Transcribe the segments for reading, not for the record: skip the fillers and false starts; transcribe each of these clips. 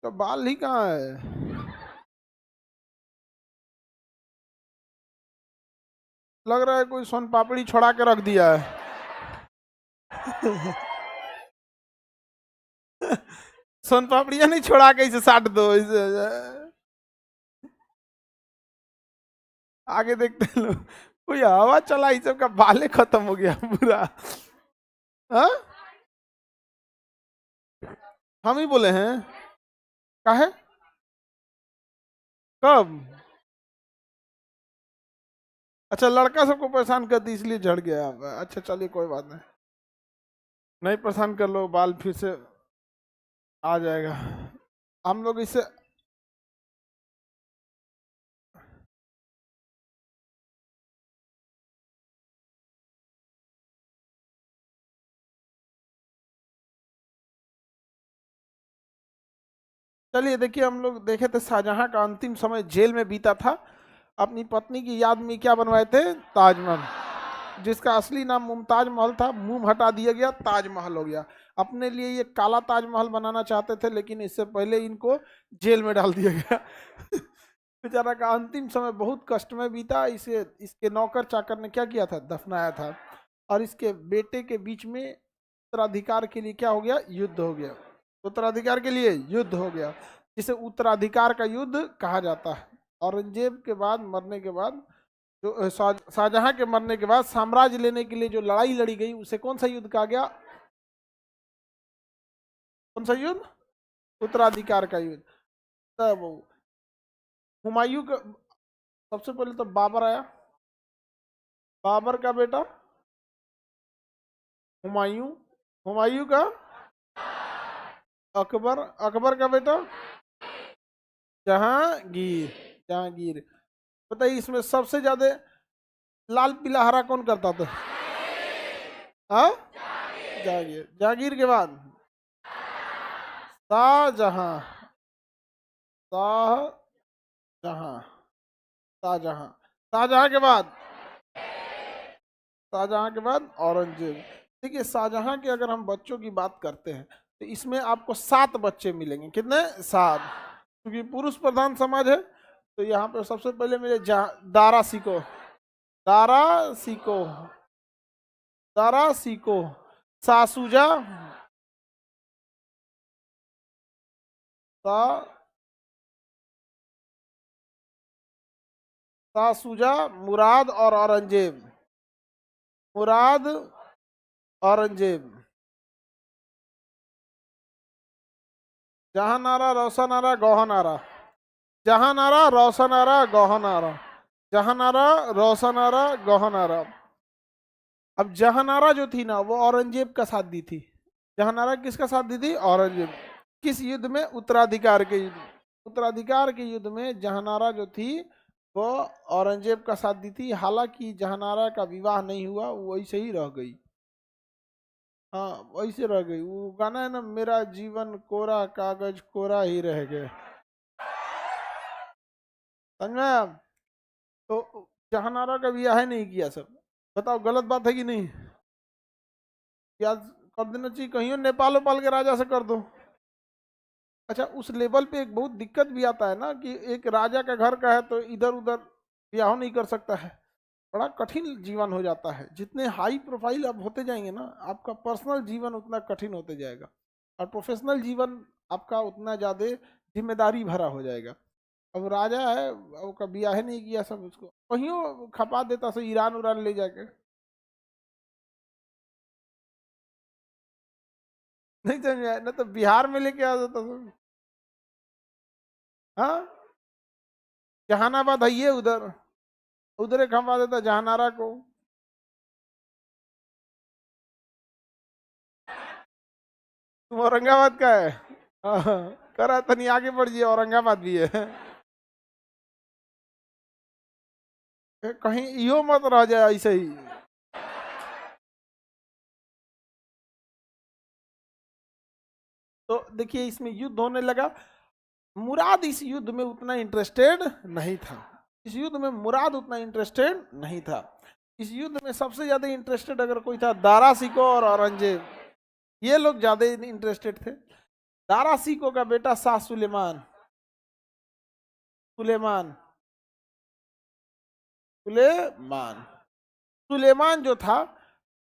तो बाल ही कहाँ है? लग रहा है कोई सोन पापड़ी छोड़ा के रख दिया है। सोन पापड़िया नहीं छोड़ा के इसे साट दो इसे। आगे देखते हैं लोग, कोई हवा चला, इस सबका बाले खत्म हो गया पूरा। हाँ, हम ही बोले हैं। काहे? कब? अच्छा, लड़का सबको परेशान कर दी इसलिए झड़ गया। अच्छा चलिए कोई बात नहीं, नहीं परेशान कर लो, बाल फिर से आ जाएगा। हम लोग इसे, चलिए देखिए, हम लोग देखे थे शाहजहां का अंतिम समय जेल में बीता था। अपनी पत्नी की याद में क्या बनवाए थे? ताजमहल, जिसका असली नाम मुमताज महल था, मुंह हटा दिया गया, ताजमहल हो गया। अपने लिए ये काला ताजमहल बनाना चाहते थे, लेकिन इससे पहले इनको जेल में डाल दिया गया। बेचारा का अंतिम समय बहुत कष्ट में बीता। इसे इसके नौकर चाकर ने क्या किया था? दफनाया था। और इसके बेटे के बीच में उत्तराधिकार के लिए क्या हो गया? युद्ध हो गया। उत्तराधिकार के लिए युद्ध हो गया, जिसे उत्तराधिकार का युद्ध कहा जाता है। औरंगजेब के बाद मरने के बाद, जो शाहजहां के मरने के बाद साम्राज्य लेने के लिए जो लड़ाई लड़ी गई, उसे कौन सा युद्ध कहा गया? कौन सा युद्ध? उत्तराधिकार का युद्ध। तब हुमायूं का, सबसे पहले तो बाबर आया, बाबर का बेटा हुमायूं, हुमायूं का अकबर, अकबर का बेटा जहांगीर, जहांगीर। बताइए इसमें सबसे ज्यादा लाल पीला हरा कौन करता था? हाँ, जहांगीर। जहांगीर के बाद शाहजहां, शाहजहां, शाहजहां, शाहजहां के बाद, शाहजहां के बाद औरंगजेब। देखिए शाहजहां के अगर हम बच्चों की बात करते हैं तो इसमें आपको 7 बच्चे मिलेंगे। कितने? 7। क्योंकि पुरुष प्रधान समाज है, तो यहाँ पे सबसे पहले मेरे दारा सिको, दारा सिको, दारा सिको, सासुजा, सा सासुजा, मुराद और औरंगजेब, मुराद, औरंगजेब। जहां नारा, रोशन नारा, गौहन नारा, जहां नारा, रोशन नारा, गौहन नारा, जहां नारा, रोशन नारा, गौहन नारा। अब जहानारा जो थी ना, वो औरंगजेब का साथ दी थी। जहानारा किसका साथ दी थी? औरंगजेब। किस युद्ध में? उत्तराधिकार के युद्ध। उत्तराधिकार के युद्ध में जहानारा जो थी वो औरंगजेब का साथ दी थी। हालांकि जहानारा का विवाह नहीं हुआ, वो वैसे ही रह गई। हाँ, वैसे रह गई। वो गाना है ना, मेरा जीवन कोरा कागज कोरा ही रह गया, समझ में आया? तो जहानारा का विवाह है नहीं किया सब। बताओ गलत बात है कि नहीं? याद कर देना चाहिए, कहीं नेपाल उपाल के राजा से कर दो। अच्छा, उस लेवल पे एक बहुत दिक्कत भी आता है ना, कि एक राजा का घर का है तो इधर उधर ब्याह नहीं कर सकता है। बड़ा कठिन जीवन हो जाता है। जितने हाई प्रोफाइल आप होते जाएंगे ना, आपका पर्सनल जीवन उतना कठिन होते जाएगा, और प्रोफेशनल जीवन आपका उतना ज़्यादा जिम्मेदारी भरा हो जाएगा। अब राजा है, उसका ब्याह नहीं किया, सब उसको कहीं खपा देता से ईरान उरान ले जाके। नहीं समझ आया ना, तो बिहार में लेके आ जाता सब। हाँ, जहानाबाद है ये, उधर उधर एक खंभा देता जहानारा को। तुम औरंगाबाद का है? करा तनी आगे बढ़ जाइए, औरंगाबाद भी है। कहीं इहो मत रह जाए ऐसे ही। तो देखिए इसमें युद्ध होने लगा। मुराद इस युद्ध में उतना इंटरेस्टेड नहीं था। इस युद्ध में मुराद उतना इंटरेस्टेड नहीं था। इस युद्ध में सबसे ज्यादा इंटरेस्टेड अगर कोई था, दारा सिको और औरंगजेब। ये लोग ज्यादा इंटरेस्टेड थे। दारा सिको का बेटा शाह सुलेमान, सुलेमान सुलेमान सुलेमान जो था,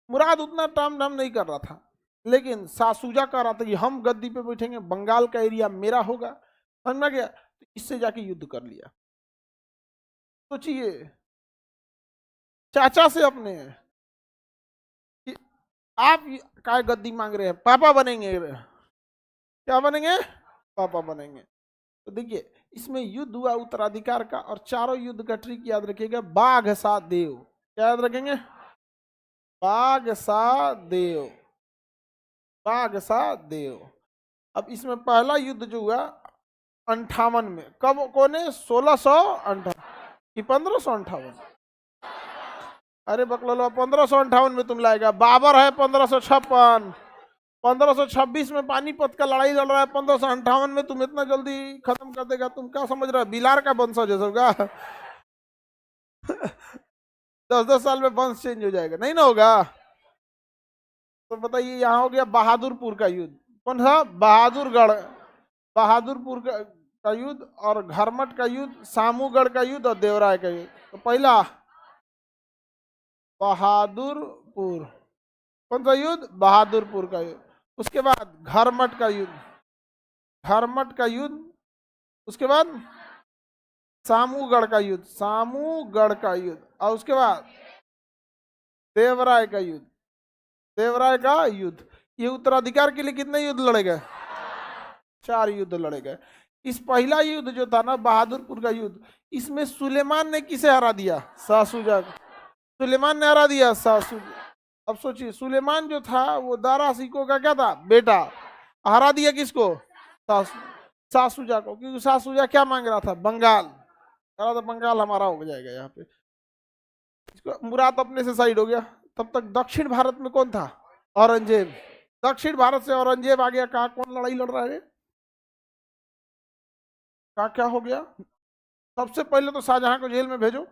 मुराद उतना टाम डाम नहीं कर रहा था, लेकिन शाह सूजा कह रहा था कि हम गद्दी पे बैठेंगे, बंगाल का एरिया मेरा होगा, समझ में गया। तो इससे जाके युद्ध कर लिया। सोचिए, चाचा से अपने कि आप काय गद्दी मांग रहे हैं, पापा बनेंगे, क्या बनेंगे, पापा बनेंगे। तो देखिए, इसमें युद्ध हुआ उत्तराधिकार का, और चारों युद्ध का ट्रिक याद रखिएगा, बाघ सा देव। क्या याद रखेंगे, बाघ सा देव, बाघ सा देव। अब इसमें पहला युद्ध जो हुआ 58 में, कब, कोने, 1658 कि 1558, अरे बकलो 1558 में तुम लाएगा, बाबर है 1556, 1526 में पानीपत का लड़ाई लड़ रहा है, 1558 में तुम इतना जल्दी खत्म कर देगा, तुम क्या समझ रहे हो, बिलार का वंशज है सबका। 10-10 साल में वंश चेंज हो जाएगा, नहीं ना होगा। तो बताइए, यहाँ हो गया बहादुरपुर का युद्ध, कौन सा, बहादुरगढ़, बहादुरपुर का युद्ध, और घरमट का युद्ध, सामूगढ़ का युद्ध, और देवराय का युद्ध। तो पहला बहादुरपुर, कौन सा युद्ध, बहादुरपुर का युद्ध। उसके बाद घरमट का युद्ध, घरमट का युद्ध। उसके बाद सामूगढ़ का युद्ध, सामूगढ़ का युद्ध। और उसके बाद देवराय का युद्ध, देवराय का युद्ध। ये उत्तराधिकार के लिए कितने युद्ध लड़े गए, 4 युद्ध लड़े गए। इस पहला युद्ध जो था ना, बहादुरपुर का युद्ध, इसमें सुलेमान ने किसे हरा दिया, शाह सूजा को, सुलेमान ने हरा दिया शाह सूजा। अब सोचिए, सुलेमान जो था वो दारा सिको का क्या था, बेटा, हरा दिया किसको, शाह सूजा को, क्योंकि शाह सूजा क्या मांग रहा था, बंगाल, कह रहा था बंगाल हमारा हो जाएगा यहाँ पे। इसको मुराद अपने से साइड हो गया। तब तक दक्षिण भारत में कौन था, औरंगजेब। दक्षिण भारत से औरंगजेब आ गया, कहा कौन लड़ाई लड़ रहा है, कहा क्या हो गया। सबसे पहले तो शाहजहां को जेल में भेजो।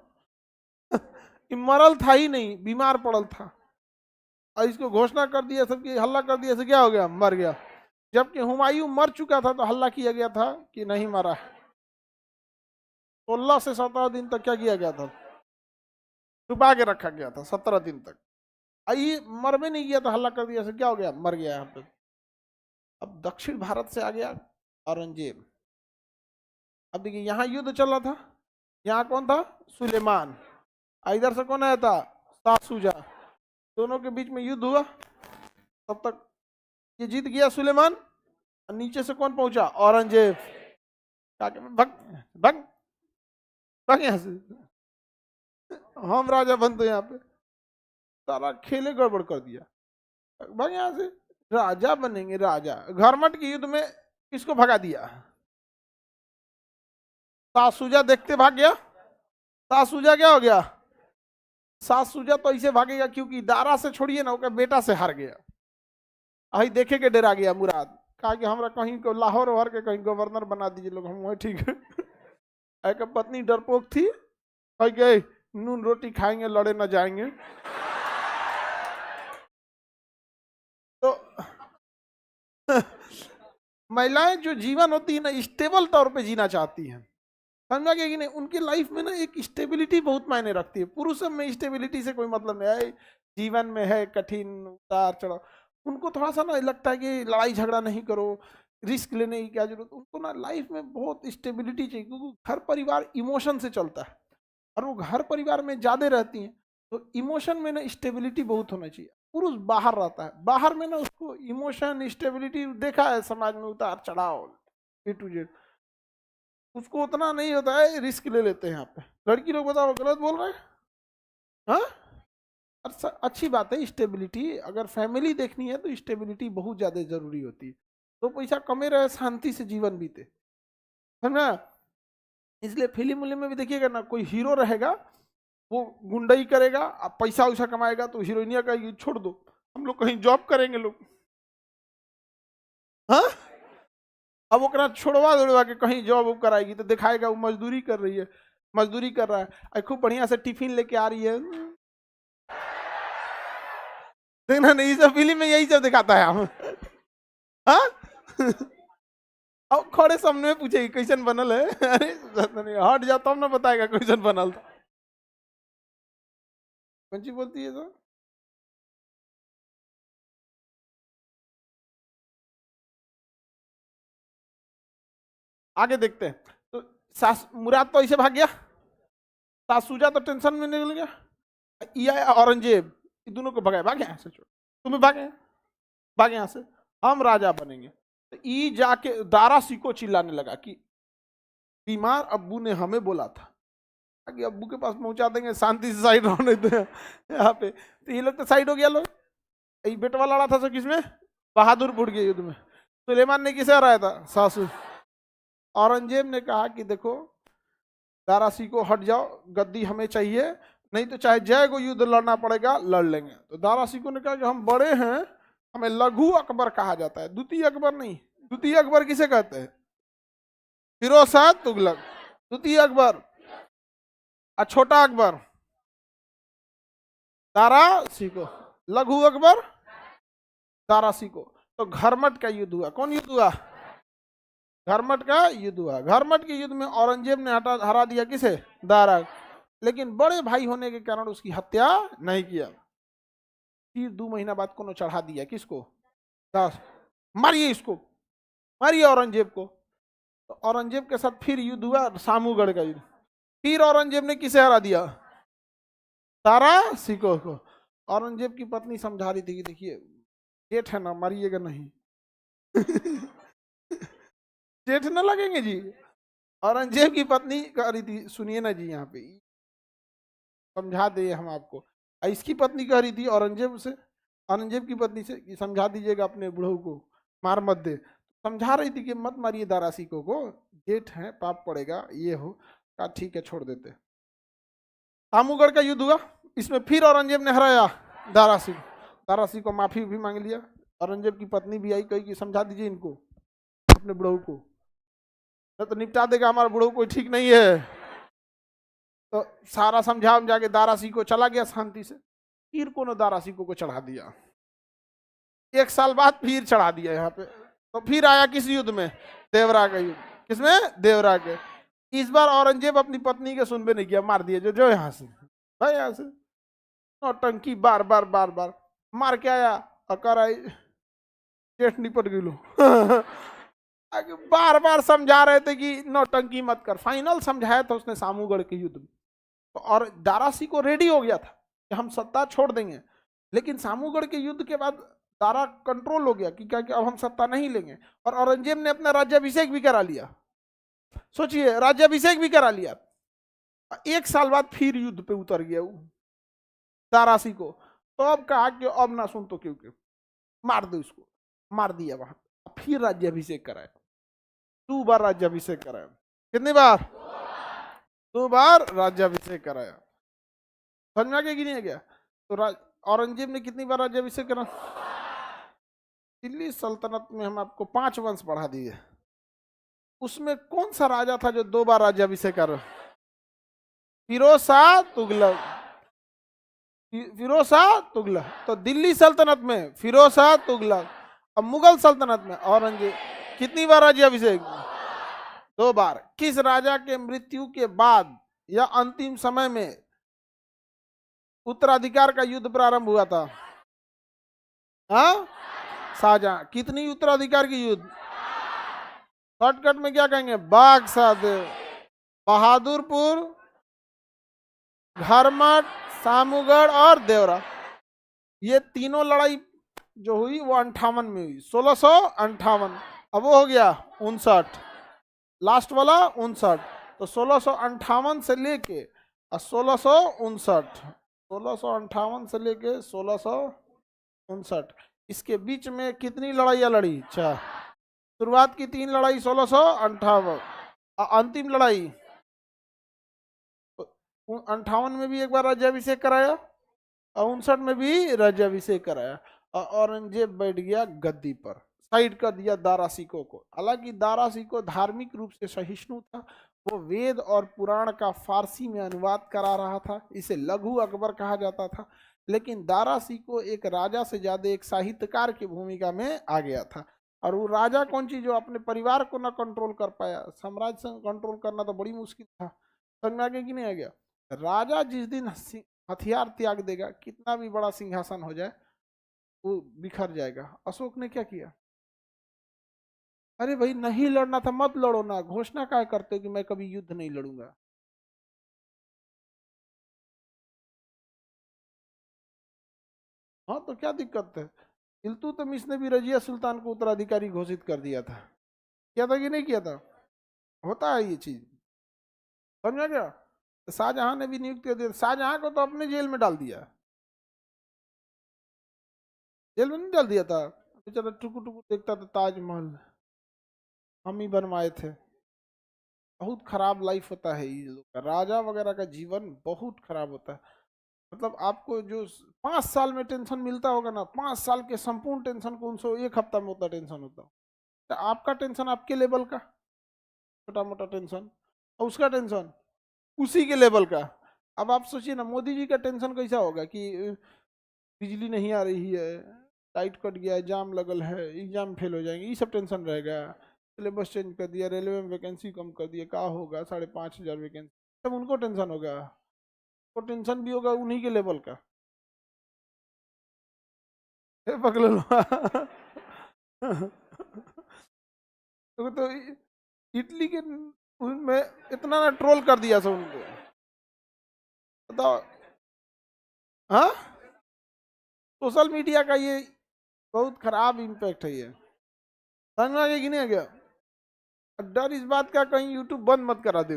मरल था ही नहीं, बीमार पड़ल था, और इसको घोषणा कर दिया, सबकी हल्ला कर दिया, से क्या हो गया, मर गया। जबकि हुमायूं मर चुका था, तो हल्ला किया गया था कि नहीं मरा। 16 से 17 दिन तक क्या किया गया था, छुपा के रखा गया था 17 दिन तक। आई मर में नहीं गया तो हल्ला कर दिया, से क्या हो गया, मर गया यहाँ पे। अब दक्षिण भारत से आ गया औरंगजेब। अब देखिए, यहाँ युद्ध चल रहा था, यहाँ कौन था, सुलेमान, इधर से कौन आया था, शाह सूजा। दोनों के बीच में युद्ध हुआ। तब तक ये जीत गया सुलेमान, और नीचे से कौन पहुंचा, औरंगजेब। भग भग भग यहाँ से, हम राजा बनते यहाँ पे, सारा खेले गड़बड़ कर दिया, भाग यहाँ से, राजा बनेंगे राजा। घरमट के युद्ध में किसको भगा दिया, शाह सूजा देखते भाग गया। शाह सूजा क्या हो गया, शाह सूजा तो ऐसे भागेगा क्योंकि दारा से छोड़िए ना, उसका बेटा से हार गया। आई देखे के डरा गया मुराद, कहा कि हमरा कहीं को लाहौर वाहौर के कहीं गवर्नर बना दीजिए लोग, हम वही ठीक है। एक पत्नी डरपोक थी, कह गए नून रोटी खाएंगे, लड़े न जाएंगे। तो महिलाएं जो जीवन होती है ना, स्टेबल तौर पे जीना चाहती हैं, समझा गया कि नहीं। उनकी लाइफ में ना एक स्टेबिलिटी बहुत मायने रखती है। पुरुषों में स्टेबिलिटी से कोई मतलब नहीं है, जीवन में है कठिन उतार चढ़ाव, उनको थोड़ा सा ना लगता है कि लड़ाई झगड़ा नहीं करो, रिस्क लेने की क्या जरूरत। उनको ना लाइफ में बहुत स्टेबिलिटी चाहिए, क्योंकि घर परिवार इमोशन से चलता है, और वो घर परिवार में ज्यादा रहती हैं, तो इमोशन में ना स्टेबिलिटी बहुत होना चाहिए। पुरुष बाहर रहता है, बाहर में ना उसको इमोशन स्टेबिलिटी देखा है समाज में, उतार चढ़ाव A to Z, उसको उतना नहीं होता है, रिस्क ले लेते हैं यहाँ पे। लड़की लोग बताओ गलत बोल रहे हैं, हाँ। अच्छी बात है स्टेबिलिटी, अगर फैमिली देखनी है तो स्टेबिलिटी बहुत ज्यादा जरूरी होती है। तो पैसा कमे रहे, शांति से जीवन बीते, है ना। इसलिए फिल्म उल्म में भी देखिएगा ना, कोई हीरो रहेगा वो गुंडई करेगा, पैसा वैसा कमाएगा, तो हीरोइनिया का छोड़ दो, हम लोग कहीं जॉब करेंगे लोग, हाँ। अब वो छोड़वा दौड़वा के कहीं जॉब कराएगी तो दिखाएगा वो मजदूरी कर रही है, मजदूरी कर रहा है, खूब बढ़िया से टिफिन लेके आ रही है। देखना नहीं, सब फिल्म में यही सब दिखाता है हम, हाँ। अब खड़े सामने में पूछेगी कैसन बनल है। अरे हट जा तब ना बताएगा कैसन बनल था। कौन सी बोलती है तो आगे देखते हैं। तो सास मुराद तो ऐसे भाग गया, सासूजा तो टेंशन में निकल गया, ये आया औरंगजेब, ये दोनों को भगाया, भागे यहाँ से, छोड़ तुम्हें भागे, भागे यहाँ से, हम राजा बनेंगे। तो ई जाके दारा सिको चिल्लाने लगा कि बीमार अब्बू ने हमें बोला था कि अब्बू के पास पहुंचा देंगे, शांति से साइड होने दे यहाँ पे। तो ये लोग तो साइड हो गया, लोग ये बेटवा लड़ा था सो किसमें, बहादुरपुर के युद्ध में। सुलेमान ने किसे हराया था, सासू। औरंगजेब ने कहा कि देखो दारा सिको हट जाओ, गद्दी हमें चाहिए, नहीं तो चाहे जय को युद्ध लड़ना पड़ेगा लड़ लेंगे। तो दारा सिको ने कहा कि हम बड़े हैं, हमें लघु अकबर कहा जाता है, द्वितीय अकबर नहीं। द्वितीय अकबर किसे कहते हैं, फिरोज शाह तुगलक। द्वितीय अकबर और छोटा अकबर दारा सिको, लघु अकबर दारा सिको। तो घरमट का युद्ध हुआ, कौन युद्ध हुआ, घरमट का युद्ध हुआ। घरमट के युद्ध में औरंगजेब ने हरा दिया किसे, दारा, लेकिन बड़े भाई होने के कारण उसकी हत्या नहीं किया। फिर 2 महीना बाद कोनो चढ़ा दिया, किसको, दास, मारिए इसको, मारिए औरंगजेब को। तो औरंगजेब के साथ फिर युद्ध हुआ, सामूगढ़ का युद्ध। फिर औरंगजेब ने किसे हरा दिया, दारा सिको को। औरंगजेब की पत्नी समझा रही थी कि देखिए जेठ है ना, मारिएगा नहीं जेठ न लगेंगे जी। औरंगजेब की पत्नी कह रही थी, सुनिए ना जी, यहाँ पे समझा दे हम आपको। इसकी पत्नी कह रही थी औरंगजेब से, औरंगजेब की पत्नी से कि समझा दीजिएगा अपने बुढ़ऊ को, मार मत दे। समझा रही थी कि मत मारिए दारा सिको को, जेठ है पाप पड़ेगा, ये हो। कहा ठीक है छोड़ देते। सामूगढ़ का युद्ध हुआ, इसमें फिर औरंगजेब ने हराया दारा सिंह। दारा सिंह को माफी भी मांग लिया। औरंगजेब की पत्नी भी आई, कही कि समझा दीजिए इनको, अपने बुढ़ऊ को, तो निपटा देगा, हमारा बुढ़ऊ कोई ठीक नहीं है। तो सारा समझा के दारा सिंह को चला गया शांति से। फिर कोनो दारा सिंह को चढ़ा दिया, 1 साल बाद फिर चढ़ा दिया यहाँ पे। तो फिर आया किस युद्ध में, देवरा का युद्ध। किसमें, देवरा के। इस बार औरंगजेब अपनी पत्नी के सुनबे नहीं किया, मार दिया जो यहाँ से, भाई यहाँ से। नौटंकी बार बार बार बार मार के आया, अकर आई जेठ निपट गई लो बार बार समझा रहे थे कि नौटंकी मत कर। फाइनल समझाया था उसने सामूगढ़ के युद्ध में। और दारा सिंह को रेडी हो गया था कि हम सत्ता छोड़ देंगे, लेकिन सामूगढ़ के युद्ध के बाद दारा कंट्रोल हो गया कि क्या कि अब हम सत्ता नहीं लेंगे। और औरंगजेब ने अपना राज्याभिषेक भी करा लिया, सोचिए राज्याभिषेक भी करा लिया। 1 साल बाद फिर युद्ध पे उतर गया वो दारा सिंह को। तो अब कहा कि अब ना सुन तो क्यों मार दो इसको, मार दिया वहां। फिर राज्याभिषेक कराया, 2 बार राज्याभिषेक कराया। कितनी बार, 2 बार राज्याभिषेक कराया। समझ में आ गया कि नहीं आ गया। तो औरंगजेब ने कितनी बार राज्याभिषेक करा, दिल्ली सल्तनत में हम आपको 5 वंश बढ़ा दिए, उसमें कौन सा राजा था जो 2 बार राज्याभिषेक कर, फिरोज शाह तुगलक। फिरोज शाह तुगलक। तो दिल्ली सल्तनत में फिरोज शाह तुगलक, अब मुगल सल्तनत में औरंगजेब। कितनी बार राज्याभिषेक, 2 बार। किस राजा के मृत्यु के बाद या अंतिम समय में उत्तराधिकार का युद्ध प्रारंभ हुआ था, हाँ, शाहजहां। कितनी उत्तराधिकार की युद्ध, शॉर्टकट में क्या कहेंगे, बाघ साहदेव, बहादुरपुर, घरमट, सामूगढ़ और देवरा। ये तीनों लड़ाई जो हुई वो 58 में हुई, 1658। अब वो हो गया 59, लास्ट वाला 59। तो 1658 से लेके 1659, 1658 से लेके 1659, इसके बीच में कितनी लड़ाइयाँ लड़ी, 4। शुरुआत की 3 लड़ाई 1658, अंतिम लड़ाई 58 में भी एक बार राज्याभिषेक कराया और 59 में भी राज्याभिषेक कराया। और औरंगजेब बैठ गया गद्दी पर, साइड कर दिया दारा सिको को। हालांकि दारा सिको धार्मिक रूप से सहिष्णु था, वो वेद और पुराण का फारसी में अनुवाद करा रहा था, इसे लघु अकबर कहा जाता था। लेकिन दारा सिको एक राजा से ज्यादा एक साहित्यकार की भूमिका में आ गया था। और वो राजा कौन चीज जो अपने परिवार को ना कंट्रोल कर पाया, साम्राज्य से कंट्रोल करना तो बड़ी मुश्किल था। समझ में आ गया कि नहीं आ गया? राजा जिस दिन हथियार त्याग देगा, कितना भी बड़ा सिंहासन हो जाए वो बिखर जाएगा। अशोक ने क्या किया? अरे भाई नहीं लड़ना था मत लड़ो ना, घोषणा क्या करते हो कि मैं कभी युद्ध नहीं लड़ूंगा। हाँ तो क्या दिक्कत है? इल्तुतमिश ने भी रजिया सुल्तान को उत्तराधिकारी घोषित कर दिया था। किया था कि नहीं किया था? होता है ये चीज, समझ में गया? शाहजहां ने भी नियुक्त कर दिया। शाहजहां को तो अपने जेल में डाल दिया, जेल में नहीं डाल दिया था, बेचारा टुकु टुकु देखता था ताजमहल हम ही बनवाए थे। बहुत खराब लाइफ होता है ये लोग का, राजा वगैरह का जीवन बहुत खराब होता है। मतलब आपको जो 5 साल में टेंशन मिलता होगा ना, 5 साल के संपूर्ण टेंशन को उनसे 1 हफ्ता में उतना टेंशन होता है। तो आपका टेंशन आपके लेवल का छोटा मोटा टेंशन, और उसका टेंशन उसी के लेवल का। अब आप सोचिए ना, मोदी जी का टेंशन कैसा होगा कि बिजली नहीं आ रही है, लाइट कट गया है, जाम लगल है, एग्जाम फेल हो जाएंगे, ये सब टेंशन रहेगा। सिलेबस चेंज कर दिया, रेलवे में वैकेंसी कम कर दिया, क्या होगा 5,500 वैकेंसी, सब उनको टेंशन होगा। तो टेंशन भी होगा उन्हीं के लेवल का। पकड़ लो। तो इटली के में इतना ना ट्रोल कर दिया सब उनको, बताओ। हाँ, सोशल मीडिया का ये बहुत खराब इम्पैक्ट है ये, समझ में आ गया कि नहीं आ गया? डर इस बात का कहीं यूट्यूब बंद मत करा दे।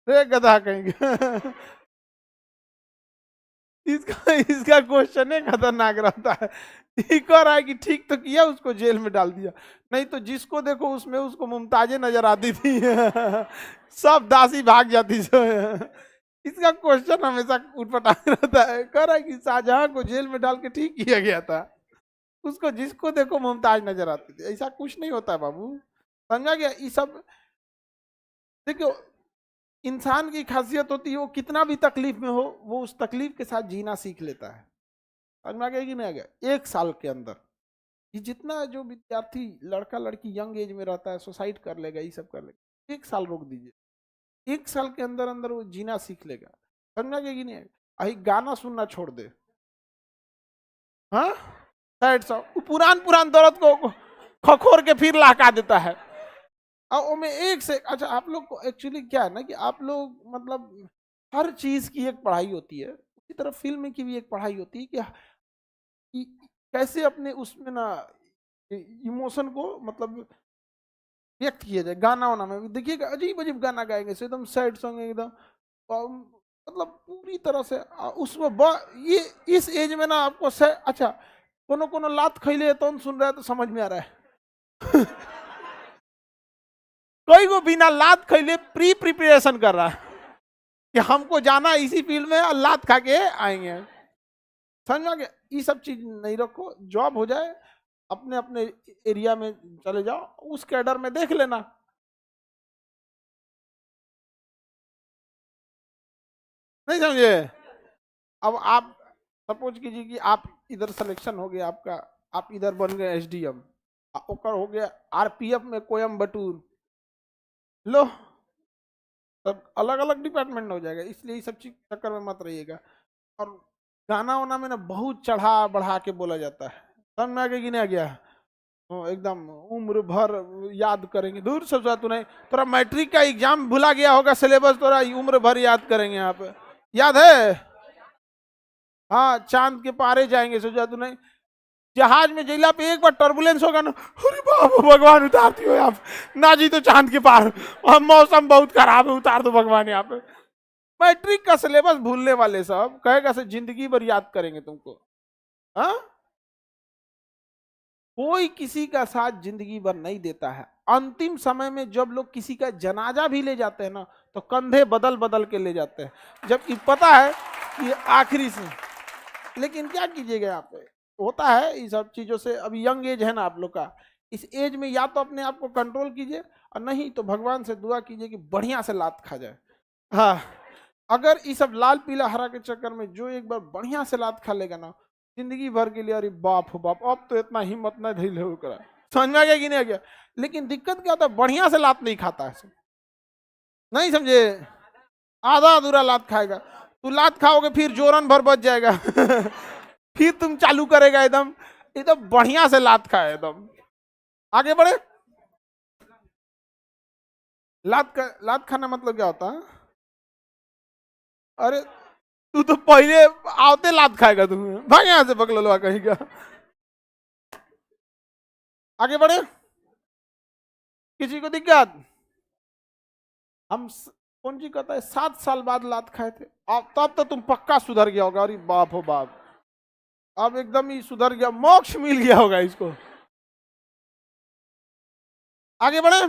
रे गधा कहेंगे। इसका इसका क्वेश्चन है खतरनाक रहता है। ये कह रहा है कि ठीक तो किया, उसको जेल में डाल दिया, नहीं तो जिसको देखो उसमें उसको मुमताजें नजर आती थी। सब दासी भाग जाती सब। इसका क्वेश्चन हमेशा उठपटांग रहता है। कह रहा है कि शाहजहां को जेल में डाल के ठीक किया गया था, उसको जिसको देखो मुमताज नजर आती थी। ऐसा कुछ नहीं होता है बाबू, समझा गया? ये सब देखो, इंसान की खासियत होती है वो कितना भी तकलीफ में हो, वो उस तकलीफ के साथ जीना सीख लेता है। समझ में आ गया कि नहीं आ गया? 1 साल के अंदर ये जितना जो विद्यार्थी लड़का लड़की यंग एज में रहता है सुसाइड कर लेगा, ये सब कर लेगा, 1 साल रोक दीजिए, 1 साल के अंदर अंदर वो जीना सीख लेगा। समझ में आ गया कि नहीं? अही गाना सुनना छोड़ दे, हाँ, सैड सॉन्ग, पुरान पुरान दौलत को खखोर के फिर लहका देता है। और में एक से अच्छा, आप लोग को एक्चुअली क्या है ना कि आप लोग मतलब हर चीज की एक पढ़ाई होती है, उसी तरह फिल्म की भी एक पढ़ाई होती है कि कैसे अपने उसमें ना इमोशन को मतलब व्यक्त किया जाए। गाना वाना में देखिएगा, अजीब अजीब गाना गाएंगे एकदम सैड सॉन्ग एकदम, मतलब पूरी तरह से उसमें ये इस एज में ना आपको अच्छा कोनो कोनो लात खैले तो सुन रहा है तो समझ में आ रहा है। कोई को बिना लात खैले प्रिपरेशन कर रहा है कि हमको जाना इसी फील्ड में और लात खा के आएंगे। समझ में आ गया? ये सब चीज नहीं रखो, जॉब हो जाए अपने अपने एरिया में चले जाओ, उस कैडर में देख लेना। नहीं समझे? अब आप सपोज कीजिए कि आप इधर सिलेक्शन हो गया आपका, आप इधर बन गए एसडीएम, ओकर हो गया आरपीएफ में कोयम्बटूर, लो सब अलग अलग डिपार्टमेंट हो जाएगा। इसलिए ये सब चीज चक्कर में मत रहिएगा। और गाना वाना में ना बहुत चढ़ा बढ़ा के बोला जाता है, समझ में आ गया कि नहीं आ गया? एकदम उम्र भर याद करेंगे, दूर से तू नहीं, तोरा मैट्रिक का एग्जाम भुला गया होगा सिलेबस, तोरा उम्र भर याद करेंगे। यहाँ पे याद है? हाँ, चांद के पारे जाएंगे, सोचा तू नहीं, जहाज में जैला पे एक बार टर्बुलेंस होगा ना, अरे बाबा भगवान उतारती हो आप ना जी, तो चांद के पार, मौसम बहुत खराब है, उतार दो भगवान यहाँ पे। मैट्रिक का सिलेबस भूलने वाले सब कहेगा से जिंदगी भर याद करेंगे तुमको। हाँ, कोई किसी का साथ जिंदगी भर नहीं देता है। अंतिम समय में जब लोग किसी का जनाजा भी ले जाते हैं ना, तो कंधे बदल बदल के ले जाते हैं, जबकि पता है कि आखिरी से। लेकिन क्या कीजिएगा यहाँ पे, होता है ये सब चीजों से। अभी यंग एज है ना आप लोग का, इस एज में या तो अपने आप को कंट्रोल कीजिए और नहीं तो भगवान से दुआ कीजिए कि बढ़िया से लात खा जाए। हाँ, अगर ये सब लाल पीला हरा के चक्कर में जो एक बार बढ़िया से लात खा लेगा ना, जिंदगी भर के लिए, अरे बाप हो बाप, अब तो इतना हिम्मत नहीं ढील हो करा। समझ में आ गया कि नहीं आ गया? लेकिन दिक्कत क्या होता है, बढ़िया से लात नहीं खाता है, नहीं समझे, आधा अधूरा लात खाएगा। तू लात खाओगे फिर जोरन भर बच जाएगा फिर तुम चालू करेगा एकदम एकदम बढ़िया से लात खाए एकदम। आगे बढ़े। लात खाना मतलब क्या होता है? अरे तू तो पहले आवते लात खाएगा, तू भाई यहां से बकलवा कहीं का। आगे बढ़े। किसी को दिक्कत? हम कौन जी कहता है 7 साल बाद लात खाए थे, अब तब तो तुम पक्का सुधर गया होगा। अरे बाप हो बाप, अब एकदम ही सुधर गया, मोक्ष मिल गया होगा इसको। आगे बढ़े।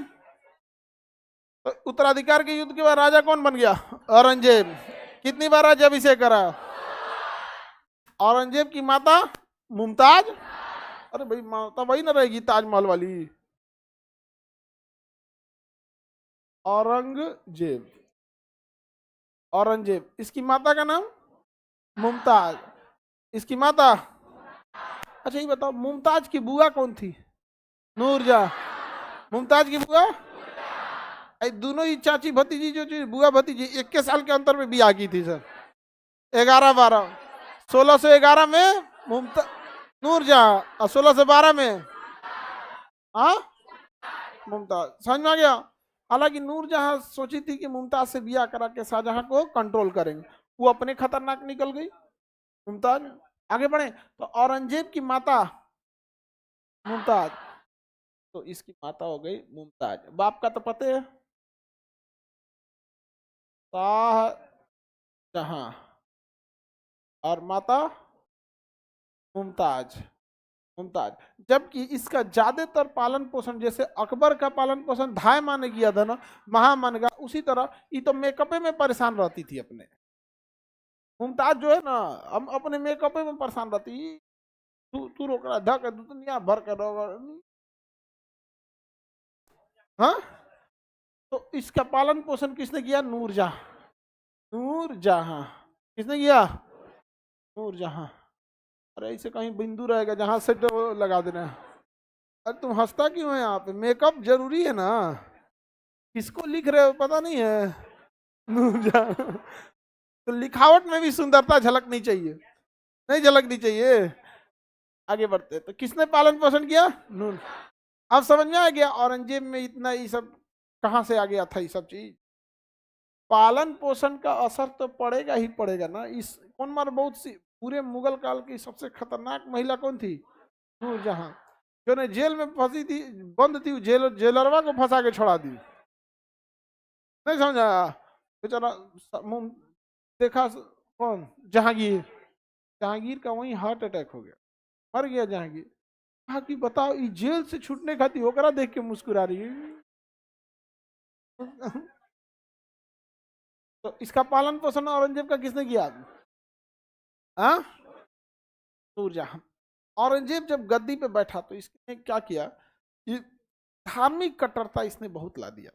तो उत्तराधिकार के युद्ध के बाद राजा कौन बन गया? औरंगजेब। कितनी बार राज्याभिषेक करा? औरंगजेब की माता मुमताज। अरे भाई माता वही ना रहेगी ताजमहल वाली, औरंगजेब। औरंगजेब, इसकी माता का नाम मुमताज, इसकी माता। अच्छा ये बताओ मुमताज की बुआ कौन थी? नूरजहां। मुमताज की बुआ, दोनों ही चाची भतीजी जो बुआ भतीजी 21 साल के अंतर में ब्याह की थी सर। 11-12, 1611 में मुमताज नूरजहां और 1612 में हाँ मुमताज। समझ में आ गया? हालांकि नूरजहां सोची थी कि मुमताज से ब्याह करा के शाहजहां को कंट्रोल करेंगे, वो अपने खतरनाक निकल गई मुमताज। आगे बढ़े। तो औरंगजेब की माता मुमताज, तो इसकी माता हो गई मुमताज। बाप का तो पता है शाहजहां, और माता मुमताज। मुमताज, जबकि इसका ज्यादातर पालन पोषण, जैसे अकबर का पालन पोषण धाय माने किया था ना, महा मान गया, उसी तरह ये तो मेकअपे में परेशान रहती थी अपने। मुमताज जो है ना, हम अपने मेकअपे में परेशान रहती। तू तू रोक रहा धक दुनिया भर कर हाँ। तो इसका पालन पोषण किसने किया? नूरजहां। नूरजहां किसने किया? नूरजहां। अरे ऐसे कहीं बिंदु रहेगा जहां से तो लगा देना। अरे तुम हंसता क्यों है? यहाँ पे मेकअप जरूरी है ना, किसको लिख रहे हो पता नहीं है? नूरजहां। तो लिखावट में भी सुंदरता झलकनी चाहिए, नहीं झलकनी चाहिए? आगे बढ़ते। तो किसने पालन पोषण किया? नूर। अब समझ में आ गया औरंगजेब में इतना ये सब कहां से आ गया था? ये सब चीज पालन पोषण का असर तो पड़ेगा ही पड़ेगा ना। इस कौन मार बहुत सी पूरे मुगल काल की सबसे खतरनाक महिला कौन थी? नूरजहां, जो ने जेल में फंसी थी, बंद थी, जेलरवा को फंसा के छोड़ा दी। नहीं समझा? बेचारा देखा कौन? जहांगीर। जहांगीर का वही हार्ट अटैक हो गया, मर गया जहांगीर। कहा कि बताओ ये जेल से छूटने खाती होकरा देख के मुस्कुरा रही है। तो इसका पालन पोषण औरंगजेब का किसने किया? हाँ, नूरजहां। औरंगजेब जब गद्दी पे बैठा तो इसने क्या किया? ये धार्मिक कट्टरता इसने बहुत ला दिया।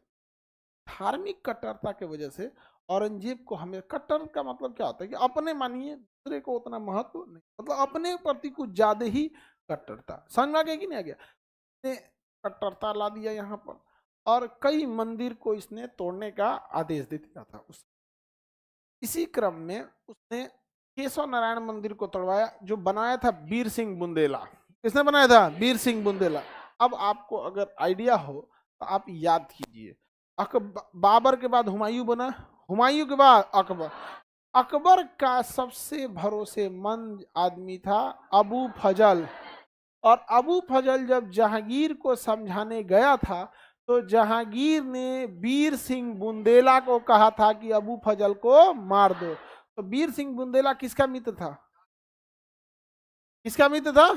धार्मिक कट्टरता के वजह से औरंगजेब को, हमें कट्टर का मतलब क्या होता है कि अपने मानिए, दूसरे को उतना महत्व नहीं, मतलब अपने प्रति कुछ ज्यादा ही कट्टरता। समझ में आ गया कि नहीं आ गया? इसने कट्टरता ला दिया यहाँ पर, और कई मंदिर को इसने तोड़ने का आदेश दे दिया था। इसी क्रम में उसने केशव नारायण मंदिर को तोड़वाया, जो बनाया था वीर सिंह बुंदेला। किसने बनाया था? वीर सिंह बुंदेला। अब आपको अगर आइडिया हो तो आप याद कीजिए, बाबर के बाद हुमायूं बना, हुमायूं के बाद अकबर। अकबर का सबसे भरोसेमंद आदमी था अबू फजल, और अबू फजल जब जहांगीर को समझाने गया था तो जहांगीर ने वीर सिंह बुंदेला को कहा था कि अबू फजल को मार दो। तो वीर सिंह बुंदेला किसका मित्र था? किसका मित्र था?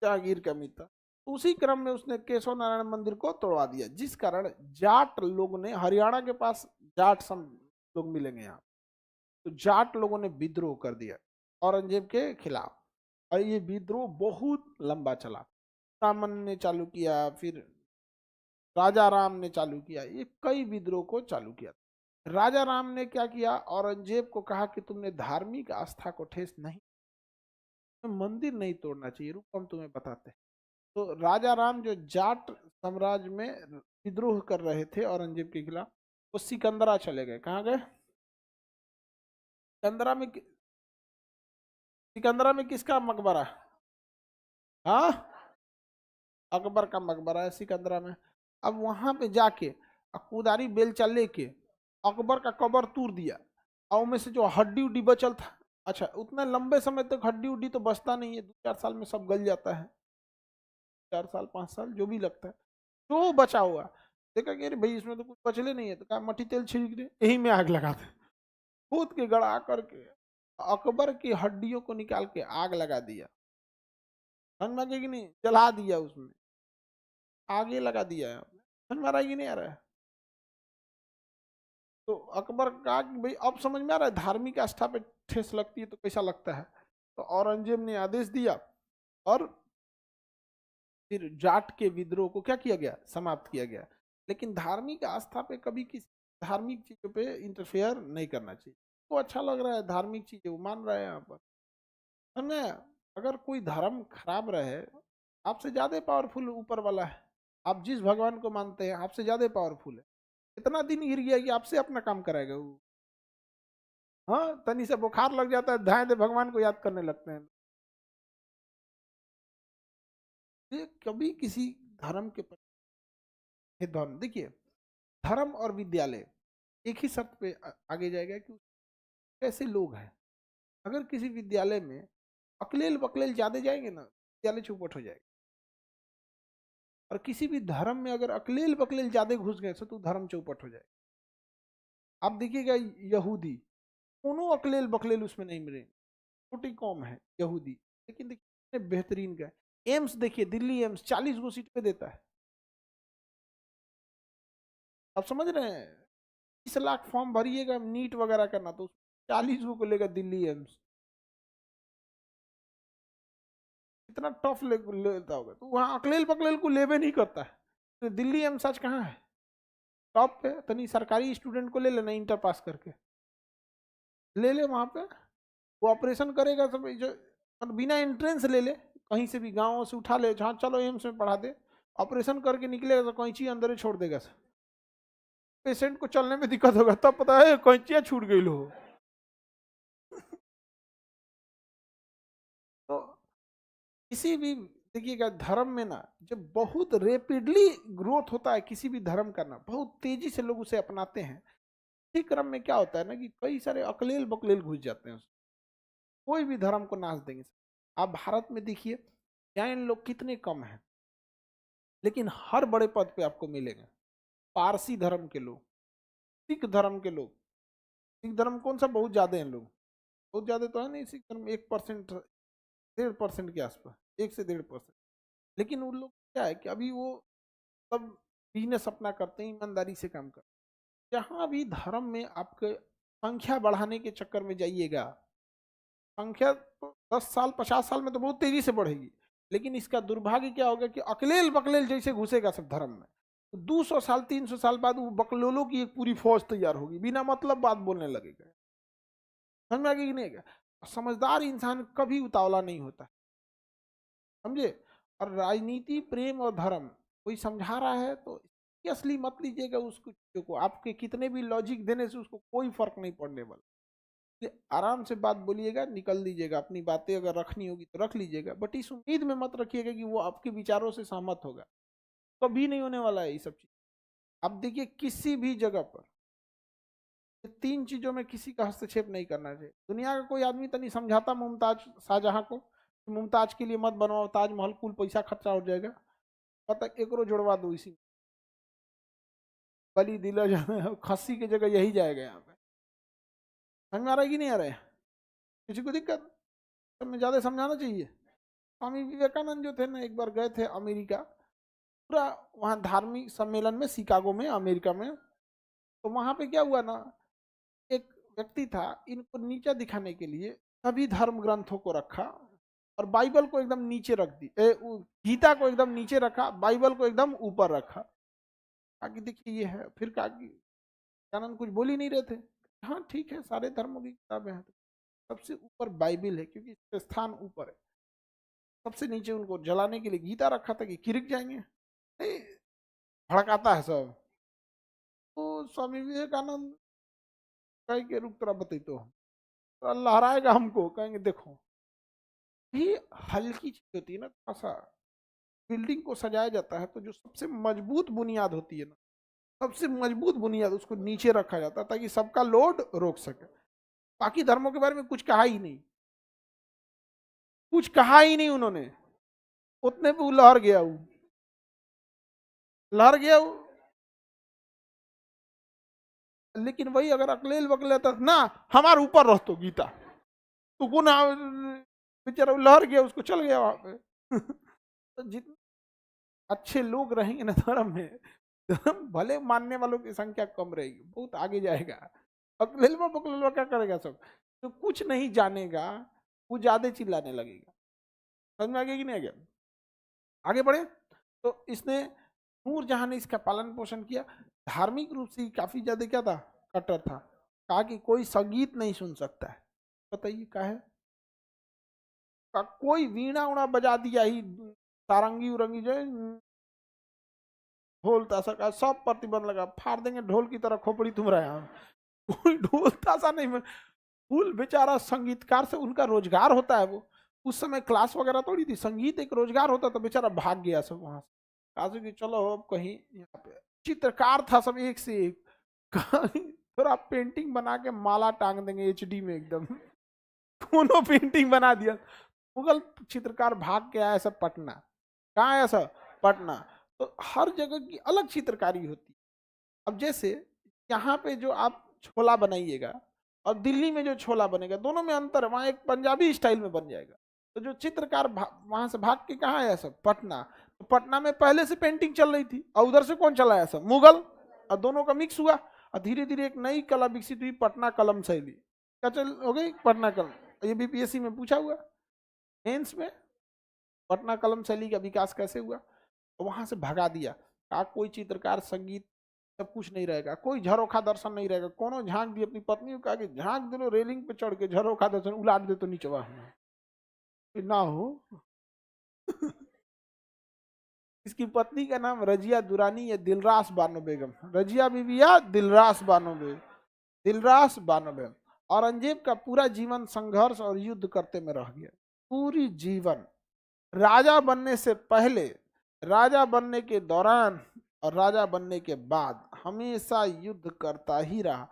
जहांगीर का मित्र था। उसी क्रम में उसने केशव नारायण मंदिर को तोड़वा दिया, जिस कारण जाट लोग ने, हरियाणा के पास जाट सम लोग मिलेंगे यहाँ, तो जाट लोगों ने विद्रोह कर दिया औरंगजेब के खिलाफ। और ये विद्रोह बहुत लंबा चला। रामन ने चालू किया, फिर राजा राम ने चालू किया, ये कई विद्रोह को चालू किया। राजा राम ने क्या किया, औरंगजेब को कहा कि तुमने धार्मिक आस्था को ठेस नहीं, मंदिर नहीं तोड़ना चाहिए, रुको हम तुम्हें बताते हैं। तो राजा राम जो जाट साम्राज्य में विद्रोह कर रहे थे औरंगजेब के खिलाफ, वो सिकंदरा चले गए। कहाँ गए? सिकंदरा में। सिकंदरा में किसका मकबरा? हाँ, अकबर का मकबरा है सिकंदरा में। अब वहां पे जाके कुदारी बेलचा लेके अकबर का कबर तोड़ दिया, और में से जो हड्डी उड्डी बचल था, अच्छा उतना लंबे समय तक हड्डी उड्डी तो बचता नहीं है, 2-4 साल में सब गल जाता है, 4 साल 5 साल जो भी लगता है। जो बचा हुआ देखा कि अरे भाई इसमें तो कुछ बचले नहीं है, तो कहा मट्टी तेल छिड़क दे, यही में आग लगा दे। खुद के गड़ा करके अकबर की हड्डियों को निकाल के आग लगा दिया, समझ में आ गया कि नहीं? जला दिया, उसमें आगे लगा दिया है, समझ में आ रहा है कि नहीं आ रहा है? तो अकबर का कि भाई अब समझ में आ रहा है, धार्मिक आस्था पे ठेस लगती है तो कैसा लगता है। तो औरंगजेब ने आदेश दिया और फिर जाट के विद्रोह को क्या किया गया? समाप्त किया गया। लेकिन धार्मिक आस्था पे कभी किसी धार्मिक चीजों पे इंटरफेयर नहीं करना चाहिए। तो अच्छा लग रहा है धार्मिक चीजें वो मान रहे हैं यहाँ पर, समझे? अगर कोई धर्म खराब रहे, आपसे ज्यादा पावरफुल ऊपर वाला है, आप जिस भगवान को मानते हैं आपसे ज्यादा पावरफुल है। इतना दिन गिर गया कि आपसे अपना काम कराएगा वो। हाँ, तनी से बुखार लग जाता है, धाए दे भगवान को याद करने लगते हैं। ये कभी किसी धर्म के प्रति भेदभाव, देखिए धर्म और विद्यालय एक ही शर्त पे आगे जाएगा कि कैसे लोग हैं। अगर किसी विद्यालय में अकलेल बकलेल ज्यादा जाएंगे ना, विद्यालय चौपट हो जाएगा। और किसी भी धर्म में अगर अकलेल बकलेल ज्यादा घुस गए तो धर्म चौपट हो जाएगा। आप देखिएगा यहूदी, दोनों अकलेल बकलेल उसमें नहीं मिले, छोटी कौम है यहूदी, लेकिन देखिए बेहतरीन का है। एम्स देखिए, दिल्ली एम्स 40 गो सीट पे देता है, आप समझ रहे हैं? 20 लाख फॉर्म भरिएगा नीट वगैरह करना, तो 40 गो को लेगा दिल्ली एम्स, इतना टफ लेता होगा। तो वहाँ अकलेल बकलेल को लेवे नहीं करता है। तो दिल्ली एम्स आज कहाँ है? टॉप पे। तनी सरकारी स्टूडेंट को ले लेना इंटर पास करके, ले ले वहां पे, वो ऑपरेशन करेगा सब जो, मतलब बिना एंट्रेंस ले ले, कहीं से भी गाँव से उठा ले, जहाँ चलो एम्स में पढ़ा दे, ऑपरेशन करके निकलेगा तो कैंची अंदर ही छोड़ देगा सर। पेशेंट को चलने में दिक्कत होगा, तब पता है कैंचिया छूट गई लो। तो किसी भी देखिएगा धर्म में ना, जब बहुत रेपिडली ग्रोथ होता है किसी भी धर्म का ना, बहुत तेजी से लोग उसे अपनाते हैं, इसी क्रम में क्या होता है ना कि कई सारे अकलेल बकलेल घुस जाते हैं, कोई भी धर्म को नाच देंगे। आप भारत में देखिए जैन लोग कितने कम हैं, लेकिन हर बड़े पद पे आपको मिलेंगे। पारसी धर्म के लोग, सिख धर्म के लोग, सिख धर्म कौन सा बहुत ज्यादा हैं लोग, बहुत ज्यादा तो है नहीं सिख धर्म, 1%, 1.5% के आसपास, 1 से 1.5%। लेकिन उन लोग क्या है कि अभी वो सब बिजनेस अपना करते हैं, ईमानदारी से काम करते हैं। जहाँ भी धर्म में आपके संख्या बढ़ाने के चक्कर में जाइएगा, संख्या तो 10 साल 50 साल में तो बहुत तेजी से बढ़ेगी, लेकिन इसका दुर्भाग्य क्या होगा कि अकलेल बकलेल जैसे घुसेगा सब धर्म में, तो 200 साल 300 साल बाद वो बकलोलों की एक पूरी फौज तैयार होगी, बिना मतलब बात बोलने लगेगा। समझ में आ गया कि नहीं? समझदार इंसान कभी उतावला नहीं होता, समझे? और राजनीति, प्रेम और धर्म कोई समझा रहा है तो इसकी असली मत लीजिएगा उसको, चीजों को आपके कितने भी लॉजिक देने से उसको कोई फर्क नहीं पड़ने वाला। आराम से बात बोलिएगा, निकल दीजिएगा, अपनी बातें अगर रखनी होगी तो रख लीजिएगा, बट इस उम्मीद में मत रखिएगा कि वो आपके विचारों से सहमत होगा, कभी नहीं होने वाला है ये सब चीज। अब देखिए किसी भी जगह पर 3 चीजों में किसी का हस्तक्षेप नहीं करना चाहिए। दुनिया का कोई आदमी तो नहीं समझाता मुमताज शाहजहां को, मुमताज के लिए मत बनवाओ ताजमहल, कुल पैसा खर्चा हो जाएगा, पता एक जोड़वा दो इसी, बलि दिला खस्सी की जगह यही जाएगा यहाँ पे। समझ में आ रहा है कि नहीं आ रहा है? किसी को दिक्कत? सब में ज्यादा समझाना चाहिए। स्वामी विवेकानंद जो थे ना, एक बार गए थे अमेरिका, पूरा वहाँ धार्मिक सम्मेलन में, शिकागो में अमेरिका में, तो वहाँ पे क्या हुआ ना, एक व्यक्ति था, इनको नीचा दिखाने के लिए सभी धर्म ग्रंथों को रखा, और बाइबल को एकदम नीचे रख दी, गीता को एकदम नीचे रखा, बाइबल को एकदम ऊपर रखा। कहा कि देखिए ये है। फिर कहा कि कानून कुछ बोल ही नहीं रहे थे। हाँ ठीक है, सारे धर्मों की किताबें हैं, सबसे ऊपर बाइबिल है क्योंकि इसका स्थान ऊपर है। सबसे नीचे उनको जलाने के लिए गीता रखा था कि गिर जाएंगे। नहीं, भड़काता है सब। तो स्वामी विवेकानंद कहेंगे रुक तोरा बतई तो लहराएगा हमको, कहेंगे देखो ये हल्की चीज होती है ना, थोड़ा सा बिल्डिंग को सजाया जाता है तो जो सबसे मजबूत बुनियाद होती है ना, सबसे मजबूत बुनियाद उसको नीचे रखा जाता है ताकि सबका लोड रोक सके। बाकी धर्मों के बारे में कुछ कहा ही नहीं, कुछ कहा ही नहीं उन्होंने। उतने पे वो लहर गया, वो लहर गया वो। लेकिन वही अगर अकलेल वकलेल था ना, हमारे ऊपर रह तो गीता तो को ना, बेचारा लहर गया, उसको चल गया वहां पे। तो जितने अच्छे लोग रहेंगे ना धर्म में, धर्म भले मानने वालों की संख्या कम रहेगी, बहुत आगे जाएगा। अकलेलवा बकलेलवा क्या करेगा सब, तो कुछ नहीं जानेगा वो ज्यादा चिल्लाने लगेगा। समझ में आ गया कि नहीं आ गया? आगे बढ़े। तो इसने, नूरजहां ने इसका पालन पोषण किया। धार्मिक रूप से काफी ज्यादा क्या था, कट्टर था। कहा कि कोई संगीत नहीं सुन सकता है। बताइए क्या है, कोई वीणा उणा बजा दिया ही, सारंगी उरंगी जो ढोल ताशा का सब प्रतिबंध लगा, फाड़ देंगे ढोल की तरह खोपड़ी तुम्हारा यहाँ। कोई ढोल ताशा नहीं। फूल बेचारा संगीतकार से उनका रोजगार होता है। वो उस समय क्लास वगैरह थोड़ी थी, संगीत एक रोजगार होता, तो बेचारा भाग गया सब वहां से। कहा कि चलो अब कहीं यहाँ पे चित्रकार था सब एक से एक, थोड़ा पेंटिंग बना के माला टांग देंगे एचडी में एकदम। दोनों पेंटिंग बना दिया। मुगल चित्रकार भाग के आया सब पटना। कहाँ आया सब? पटना। तो हर जगह की अलग चित्रकारी होती है। अब जैसे यहाँ पे जो आप छोला बनाइएगा और दिल्ली में जो छोला बनेगा, दोनों में अंतर है। वहां एक पंजाबी स्टाइल में बन जाएगा। तो जो चित्रकार वहां से भाग के कहाँ आया सब? पटना। तो पटना में पहले से पेंटिंग चल रही थी और उधर से कौन चलाया सब? मुगल। और दोनों का मिक्स हुआ और धीरे धीरे एक नई कला विकसित हुई, पटना कलम शैली। क्या चल हो गई? पटना कलम। ये बीपीएससी में पूछा हुआ, मेंस में, पटना कलम शैली का विकास कैसे हुआ। तो वहां से भगा दिया। कहा कोई चित्रकार संगीत सब कुछ नहीं रहेगा, कोई झरोखा दर्शन नहीं रहेगा। कोनो झांक दी अपनी पत्नी को, कहा कि झांक दे लो रेलिंग पे चढ़ के, झरोखा दर्शन उलाट दे तो नीचवा ना हो। इसकी पत्नी का नाम रजिया दुरानी या दिलरास बानो बेगम, रजिया बीबी या दिलरास बानो बेगम, दिलरास बानो बेगम। औरंगजेब का पूरा जीवन संघर्ष और युद्ध करते में रह गया, पूरी जीवन। राजा बनने से पहले, राजा बनने के दौरान और राजा बनने के बाद हमेशा युद्ध करता ही रहा।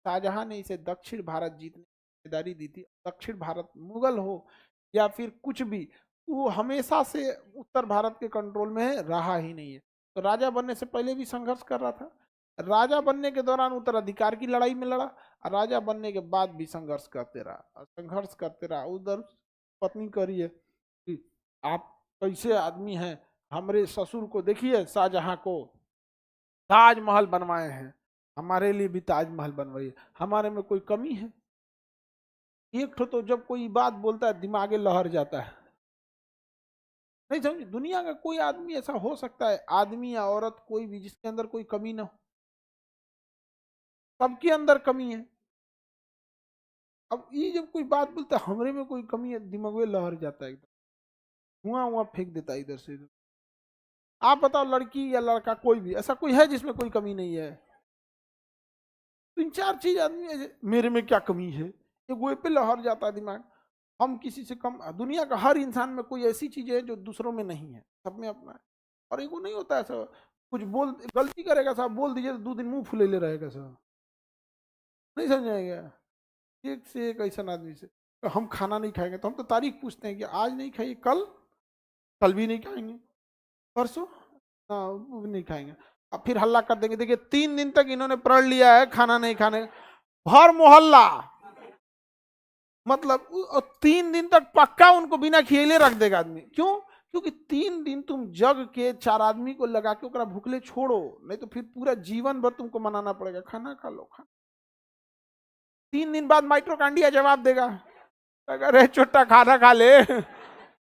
शाहजहां ने इसे दक्षिण भारत जीतने की जिम्मेदारी दी थी। दक्षिण भारत मुगल हो या फिर कुछ भी, वो हमेशा से उत्तर भारत के कंट्रोल में रहा ही नहीं है। तो राजा बनने से पहले भी संघर्ष कर रहा था, राजा बनने के दौरान उत्तराधिकार की लड़ाई में लड़ा, और राजा बनने के बाद भी संघर्ष करते रहा, संघर्ष करते रहा। उधर पत्नी करिए कि आप कैसे आदमी हैं, हमारे ससुर को देखिए, शाहजहां को ताजमहल बनवाए हैं, हमारे लिए भी ताजमहल बनवाइए, हमारे में कोई कमी है? एक तो जब कोई बात बोलता है दिमागे लहर जाता है। नहीं समझ, दुनिया का कोई आदमी ऐसा हो सकता है, आदमी या औरत कोई भी, जिसके अंदर कोई कमी ना हो? सबके अंदर कमी है। अब ये जब कोई बात बोलता है हमरे में कोई कमी है, दिमाग में लहर जाता है, एकदम धुआं हुआ फेंक देता है इधर से इधर। आप बताओ, लड़की या लड़का कोई भी ऐसा कोई है जिसमें कोई कमी नहीं है? तीन चार चीज आदमी है, मेरे में क्या कमी है, ये गोए पे लहर जाता है दिमाग। हम किसी से कम, दुनिया का हर इंसान में कोई ऐसी चीज है जो दूसरों में नहीं है, सब में अपना है। और एक वो नहीं होता ऐसा, कुछ बोल गलती करेगा साहब, बोल दीजिए तो 2 दिन मुंह फुले ले रहेगा साहब। नहीं समझाएगा? एक से एक ऐसा आदमी से, तो हम खाना नहीं खाएंगे तो हम तो तारीख पूछते हैं कि आज नहीं खाइए, कल, कल भी नहीं खाएंगे, परसों ना वो भी नहीं खाएंगे। अब फिर हल्ला कर देंगे, देखिए 3 दिन तक इन्होंने प्रण लिया है खाना नहीं खाने, भर मोहल्ला, मतलब 3 दिन तक पक्का उनको बिना खिले रख देगा आदमी। क्यों? क्योंकि 3 दिन तुम जग के 4 आदमी को लगा के ओकरा भूखले छोड़ो, नहीं तो फिर पूरा जीवन भर तुमको मनाना पड़ेगा, खाना खा लो, खा। 3 दिन बाद माइटोकांड्रिया जवाब देगा, अरे छोटा खाना खा ले,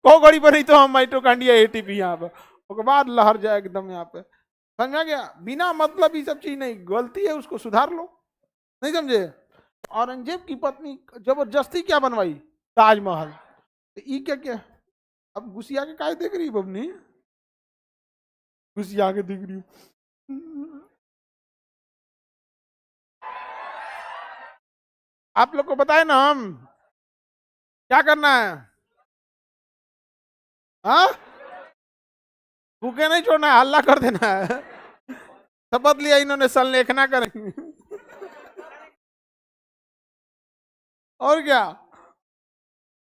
को गड़ी बनी तो हम माइटोकांड्रिया एटीपी यहाँ पे, उसके बाद लहर जाए एकदम यहाँ पे। समझा गया? बिना मतलब ये सब चीज नहीं, गलती है उसको सुधार लो, नहीं समझे? औरंगजेब की पत्नी जबरदस्ती क्या बनवाई? ताजमहल। तो ये क्या क्या अब घुसिया के काय देख रही बबनी, घुसिया के देख रही। आप लोग को बताए ना हम क्या करना है, हाँ? भूखे नहीं छोड़ना है, हल्ला कर देना है। शपथ लिया इन्होंने संलेखना करेंगे। और क्या,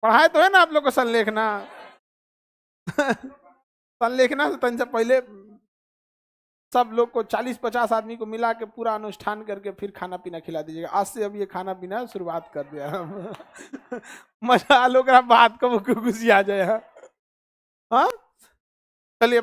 पढ़ाए तो है ना आप लोग को संलेखना। संलेखना से तन से पहले सब लोग को 40-50 आदमी को मिला के पूरा अनुष्ठान करके फिर खाना पीना खिला दीजिएगा। आज से अब ये खाना पीना शुरुआत कर दिया हम। मजा लोग बात को घुसी आ जाए। हाँ चलिए।